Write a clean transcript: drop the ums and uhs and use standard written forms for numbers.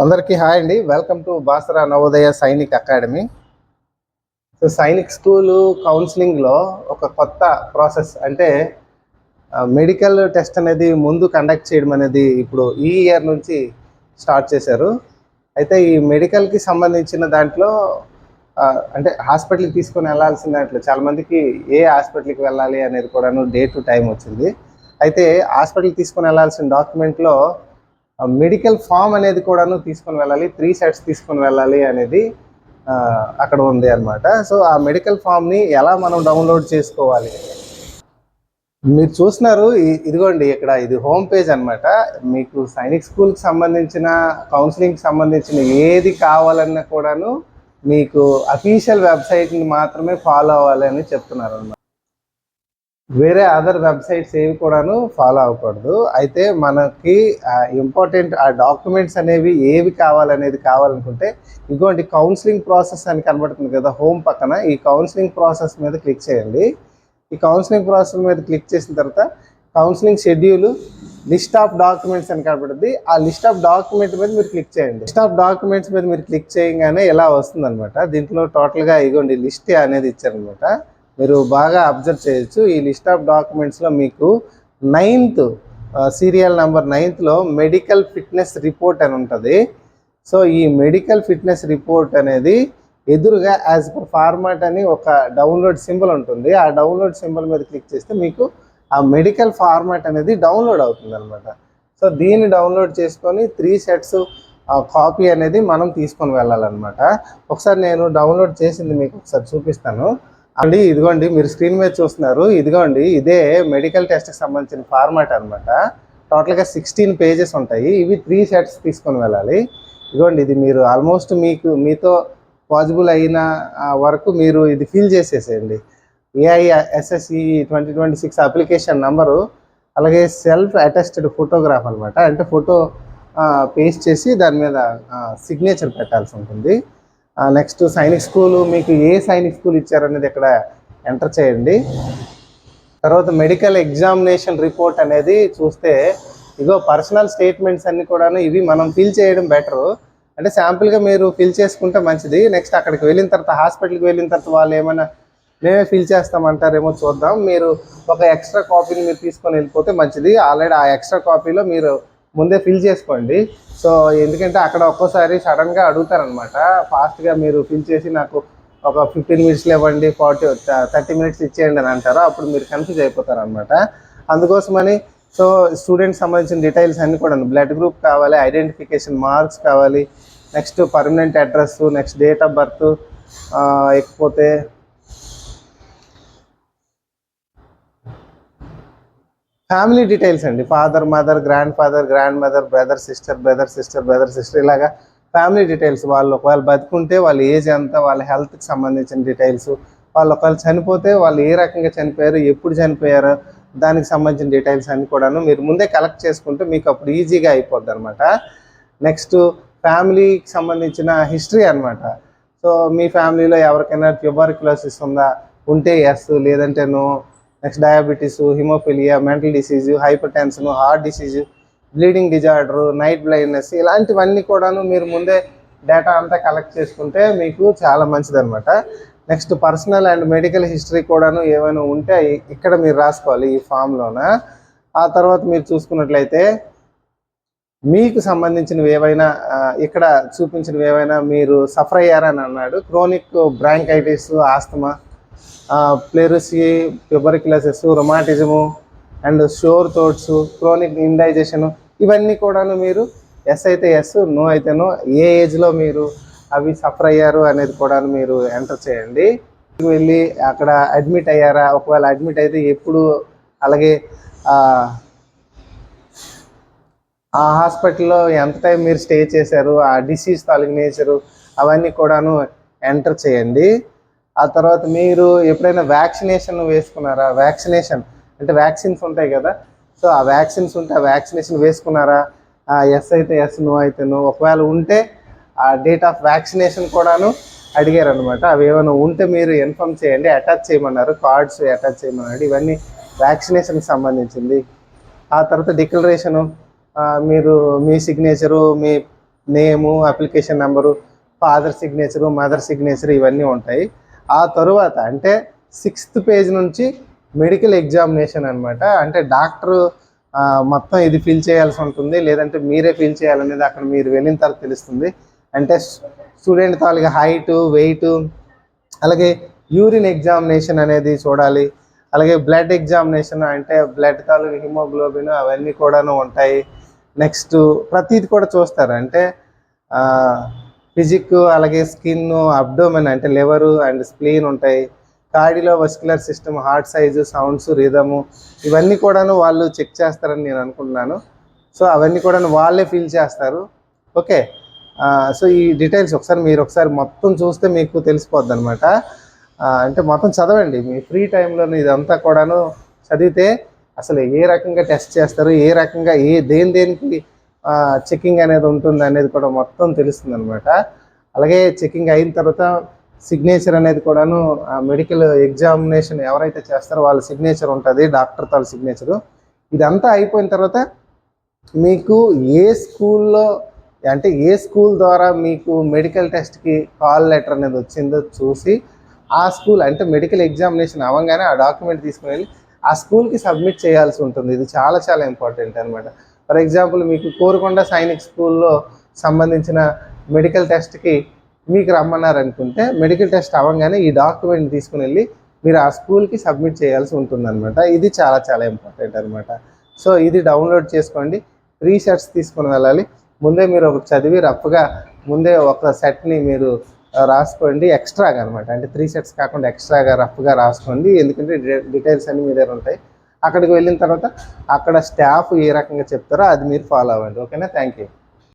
అందరికీ హాయ్ అండి. Welcome to Basara Navodaya Sainik academy. So Sainik school కౌన్సిలింగ్లో ఒక కొత్త ప్రాసెస్ అంటే మెడికల్ టెస్ట్ అనేది ముందు కండక్ట్ చేయడం అనేది ఇప్పుడు ఈ ఇయర్ నుంచి స్టార్ట్ చేశారు. అయితే ఈ మెడికల్కి సంబంధించిన దాంట్లో అంటే హాస్పిటల్కి తీసుకొని వెళ్ళాల్సిన దాంట్లో చాలామందికి ఏ హాస్పిటల్కి వెళ్ళాలి అనేది కూడాను డే టు టైం వచ్చింది. అయితే హాస్పిటల్కి తీసుకొని వెళ్ళాల్సిన డాక్యుమెంట్లో మెడికల్ ఫామ్ అనేది కూడాను తీసుకొని వెళ్ళాలి, 3 సెట్స్ తీసుకొని వెళ్ళాలి అనేది అక్కడ ఉంది అనమాట. సో ఆ మెడికల్ ఫామ్ని ఎలా మనం డౌన్లోడ్ చేసుకోవాలి మీరు చూస్తున్నారు. ఇదిగోండి, ఇక్కడ ఇది హోమ్ పేజ్ అనమాట. మీకు సైనిక్ స్కూల్కి సంబంధించిన కౌన్సిలింగ్కి సంబంధించిన ఏది కావాలన్నా కూడాను మీకు అఫీషియల్ వెబ్సైట్ని మాత్రమే ఫాలో అవ్వాలి అని చెప్తున్నారు అన్నమాట. వేరే అదర్ వెబ్సైట్స్ ఏవి కూడాను ఫాలో అవ్వకూడదు. అయితే మనకి ఇంపార్టెంట్ ఆ డాక్యుమెంట్స్ అనేవి ఏవి కావాలనేది కావాలనుకుంటే ఇదిగోండి కౌన్సిలింగ్ ప్రాసెస్ అని కనబడుతుంది కదా హోమ్ పక్కన, ఈ కౌన్సిలింగ్ ప్రాసెస్ మీద క్లిక్ చేయండి. ఈ కౌన్సిలింగ్ ప్రాసెస్ మీద క్లిక్ చేసిన తర్వాత counselling schedule, list of documents అని కనబడుతుంది. ఆ లిస్ట్ ఆఫ్ డాక్యుమెంట్ మీద మీరు క్లిక్ చేయండి. లిస్ట్ ఆఫ్ డాక్యుమెంట్స్ మీద మీరు క్లిక్ చేయగానే ఇలా వస్తుంది అనమాట. దీంట్లో టోటల్గా ఇదిగోండి లిస్ట్ అనేది ఇచ్చారనమాట. మీరు బాగా అబ్జర్వ్ చేయొచ్చు. ఈ లిస్ట్ ఆఫ్ డాక్యుమెంట్స్లో మీకు 9th సీరియల్ నెంబర్ 9thలో మెడికల్ ఫిట్నెస్ రిపోర్ట్ అని ఉంటుంది. సో ఈ మెడికల్ ఫిట్నెస్ రిపోర్ట్ అనేది ఎదురుగా యాజ్ పర్ ఫార్మాట్ అని ఒక డౌన్లోడ్ సింబల్ ఉంటుంది. ఆ డౌన్లోడ్ సింబల్ మీద క్లిక్ చేస్తే మీకు ఆ మెడికల్ ఫార్మాట్ అనేది డౌన్లోడ్ అవుతుంది అనమాట. సో దీన్ని డౌన్లోడ్ చేసుకొని 3 సెట్స్ కాపీ అనేది మనం తీసుకొని వెళ్ళాలన్నమాట. ఒకసారి నేను డౌన్లోడ్ చేసింది మీకు ఒకసారి చూపిస్తాను అండి. ఇదిగోండి మీరు స్క్రీన్ మీద చూస్తున్నారు. ఇదిగోండి ఇదే మెడికల్ టెస్ట్కి సంబంధించిన ఫార్మాట్ అనమాట. టోటల్గా 16 పేజెస్ ఉంటాయి. ఇవి 3 సెట్స్ తీసుకొని వెళ్ళాలి. ఇదిగోండి ఇది మీరు ఆల్మోస్ట్ మీతో పాసిబుల్ అయిన వరకు మీరు ఇది ఫిల్ చేసేసేయండి. AISSE 2026 అప్లికేషన్ నంబరు, అలాగే సెల్ఫ్ అటెస్టెడ్ ఫోటోగ్రాఫ్ అనమాట. అంటే ఫోటో పేస్ట్ చేసి దాని మీద సిగ్నేచర్ పెట్టాల్సి ఉంటుంది. నెక్స్ట్ సైనిక్ స్కూలు, మీకు ఏ సైనిక్ స్కూల్ ఇచ్చారనేది ఇక్కడ ఎంటర్ చేయండి. తర్వాత మెడికల్ ఎగ్జామినేషన్ రిపోర్ట్ అనేది చూస్తే ఇగో పర్సనల్ స్టేట్మెంట్స్ అన్నీ కూడాను ఇవి మనం ఫిల్ చేయడం బెటరు. అంటే శాంపుల్గా మీరు ఫిల్ చేసుకుంటే మంచిది. నెక్స్ట్ అక్కడికి వెళ్ళిన తర్వాత హాస్పిటల్కి వెళ్ళిన తర్వాత వాళ్ళు ఏమైనా మేమే ఫిల్ చేస్తామంటారేమో చూద్దాం. మీరు ఒక ఎక్స్ట్రా కాపీని మీరు తీసుకొని వెళ్ళిపోతే మంచిది. ఆల్రెడీ ఆ ఎక్స్ట్రా కాపీలో మీరు ముందే ఫిల్ చేసుకోండి. సో ఎందుకంటే అక్కడ ఒక్కోసారి సడన్గా అడుగుతారనమాట. ఫాస్ట్గా మీరు ఫిల్ చేసి నాకు ఒక 15 మినిట్స్లో ఇవ్వండి, 30 మినిట్స్ ఇచ్చేయండి అని అంటారు. అప్పుడు మీరు కన్ఫ్యూజ్ అయిపోతారు అనమాట. అందుకోసమని సో స్టూడెంట్స్ సంబంధించిన డీటెయిల్స్ అన్నీ కూడా బ్లడ్ గ్రూప్ కావాలి, ఐడెంటిఫికేషన్ మార్క్స్ కావాలి, next permanent address, next date of birth, ఇకపోతే ఫ్యామిలీ డీటెయిల్స్ అండి. Father, mother, grand father, grand mother, brother sister ఇలాగా ఫ్యామిలీ డీటెయిల్స్. వాళ్ళు ఒకవేళ బతుకుంటే వాళ్ళ ఏజ్ ఎంత, వాళ్ళ హెల్త్కి సంబంధించిన డీటెయిల్స్, వాళ్ళు ఒకవేళ చనిపోతే వాళ్ళు ఏ రకంగా చనిపోయారు, ఎప్పుడు చనిపోయారు, దానికి సంబంధించిన డీటెయిల్స్ అన్నీ కూడాను మీరు ముందే కలెక్ట్ చేసుకుంటే మీకు అప్పుడు ఈజీగా అయిపోద్ది అనమాట. నెక్స్ట్ ఫ్యామిలీకి సంబంధించిన హిస్టరీ అనమాట. సో మీ ఫ్యామిలీలో ఎవరికైనా ట్యూబర్క్యులోసిస్ ఉందా, ఉంటే ఎస్, లేదంటే no. Next diabetes, haemophilia, mental disease, hypertension, heart disease, bleeding disorder, night blindness, ఇలాంటివన్నీ కూడాను మీరు ముందే డేటా అంతా కలెక్ట్ చేసుకుంటే మీకు చాలా మంచిదన్నమాట. Next personal and medical history కూడాను ఏమైనా ఉంటే ఇక్కడ మీరు రాసుకోవాలి ఈ ఫామ్లోన. ఆ తర్వాత మీరు చూసుకున్నట్లయితే మీకు సంబంధించినవి ఏవైనా ఇక్కడ చూపించినవి ఏవైనా మీరు సఫర్ అయ్యారని అన్నాడు. Chronic bronchitis, asthma, pleurisy, tuberculosis, rheumatism and sore throats, chronic indigestion, ఇవన్నీ కూడాను మీరు ఎస్ అయితే ఎస్, నో అయితే నో, ఏ ఏజ్లో మీరు అవి సఫర్ అయ్యారు అనేది కూడా మీరు ఎంటర్ చేయండి. వెళ్ళి అక్కడ అడ్మిట్ అయ్యారా, ఒకవేళ అడ్మిట్ అయితే ఎప్పుడు, అలాగే ఆ హాస్పిటల్లో ఎంత టైం మీరు స్టే చేశారు, ఆ డిసీజ్ తాలూకు నేచరు, అవన్నీ కూడాను ఎంటర్ చేయండి. ఆ తర్వాత మీరు ఎప్పుడైనా వ్యాక్సినేషన్ వేసుకున్నారా, వ్యాక్సినేషన్ అంటే వ్యాక్సిన్స్ ఉంటాయి కదా, సో ఆ వ్యాక్సిన్స్ ఉంటే ఆ వ్యాక్సినేషన్ వేసుకున్నారా, ఎస్ అయితే ఎస్, నో అయితే నో. ఒకవేళ ఉంటే ఆ డేట్ ఆఫ్ వ్యాక్సినేషన్ కూడాను అడిగారు అనమాట. అవి ఏమైనా ఉంటే మీరు ఇన్ఫామ్ చేయండి. అటాచ్ చేయమన్నారు, కార్డ్స్ అటాచ్ చేయమన్నాడు. ఇవన్నీ వ్యాక్సినేషన్కి సంబంధించింది. ఆ తర్వాత డిక్లరేషను, మీరు మీ signature, name, application number, father signature, mother signature ఇవన్నీ ఉంటాయి. ఆ తరువాత అంటే 6th పేజ్ నుంచి మెడికల్ ఎగ్జామినేషన్ అనమాట. అంటే డాక్టరు మొత్తం ఇది ఫిల్ చేయాల్సి ఉంటుంది, లేదంటే మీరే ఫిల్ చేయాలనేది అక్కడ మీరు వెళ్ళిన తర్వాత తెలుస్తుంది. అంటే స్టూడెంట్ తాలూకా హైటు, వెయిటు, అలాగే యూరిన్ ఎగ్జామినేషన్ అనేది చూడాలి. అలాగే బ్లడ్ ఎగ్జామినేషన్ అంటే బ్లడ్ తాలూకా హిమోగ్లోబిన్ అవన్నీ కూడాను ఉంటాయి. నెక్స్ట్ ప్రతిది కూడా చూస్తారు. అంటే ఫిజిక్, అలాగే స్కిన్, అబ్డోమెన్ అంటే లివరు అండ్ స్ప్లీన్ ఉంటాయి. కార్డిలో vascular system, heart size, sounds, రిథము ఇవన్నీ కూడాను వాళ్ళు చెక్ చేస్తారని నేను అనుకుంటున్నాను. సో అవన్నీ కూడా వాళ్ళే ఫిల్ చేస్తారు. ఓకే. సో ఈ డీటెయిల్స్ మీరు ఒకసారి మొత్తం చూస్తే మీకు తెలిసిపోద్ది అనమాట. అంటే మొత్తం చదవండి మీ ఫ్రీ టైంలో. ఇదంతా కూడాను చదివితే అసలు ఏ రకంగా టెస్ట్ చేస్తారు, ఏ రకంగా దేనికి చెకింగ్ అనేది ఉంటుంది అనేది కూడా మొత్తం తెలుస్తుంది అనమాట. అలాగే చెకింగ్ అయిన తర్వాత సిగ్నేచర్ అనేది కూడాను మెడికల్ ఎగ్జామినేషన్ ఎవరైతే చేస్తారో వాళ్ళ సిగ్నేచర్ ఉంటుంది, డాక్టర్ తాల సిగ్నేచరు. ఇదంతా అయిపోయిన తర్వాత మీకు ఏ స్కూల్లో అంటే ఏ స్కూల్ ద్వారా మీకు మెడికల్ టెస్ట్కి కాల్ లెటర్ అనేది వచ్చిందో చూసి ఆ స్కూల్ అంటే మెడికల్ ఎగ్జామినేషన్ అవ్వగానే ఆ డాక్యుమెంట్ తీసుకుని వెళ్ళి ఆ స్కూల్కి సబ్మిట్ చేయాల్సి ఉంటుంది. ఇది చాలా చాలా ఇంపార్టెంట్ అనమాట. ఫర్ ఎగ్జాంపుల్ మీకు కోరుకొండ సైనిక్ స్కూల్లో సంబంధించిన మెడికల్ టెస్ట్కి మీకు రమ్మన్నారనుకుంటే మెడికల్ టెస్ట్ అవ్వగానే ఈ డాక్యుమెంట్ తీసుకుని వెళ్ళి మీరు ఆ స్కూల్కి సబ్మిట్ చేయాల్సి ఉంటుందన్నమాట. ఇది చాలా చాలా ఇంపార్టెంట్ అనమాట. సో ఇది డౌన్లోడ్ చేసుకోండి. 3 సెట్స్ తీసుకుని వెళ్ళాలి. ముందే మీరు ఒకటి చదివి రఫ్గా ముందే ఒక సెట్ని మీరు రాసుకోండి ఎక్స్ట్రాగా అనమాట. అంటే 3 సెట్స్ కాకుండా ఎక్స్ట్రాగా రఫ్గా రాసుకోండి. ఎందుకంటే డీటెయిల్స్ అన్నీ మీ దగ్గర ఉంటాయి. అక్కడికి వెళ్ళిన తర్వాత అక్కడ స్టాఫ్ ఏ రకంగా చెప్తారో అది మీరు ఫాలో అవ్వండి. ఓకేనా? Thank you.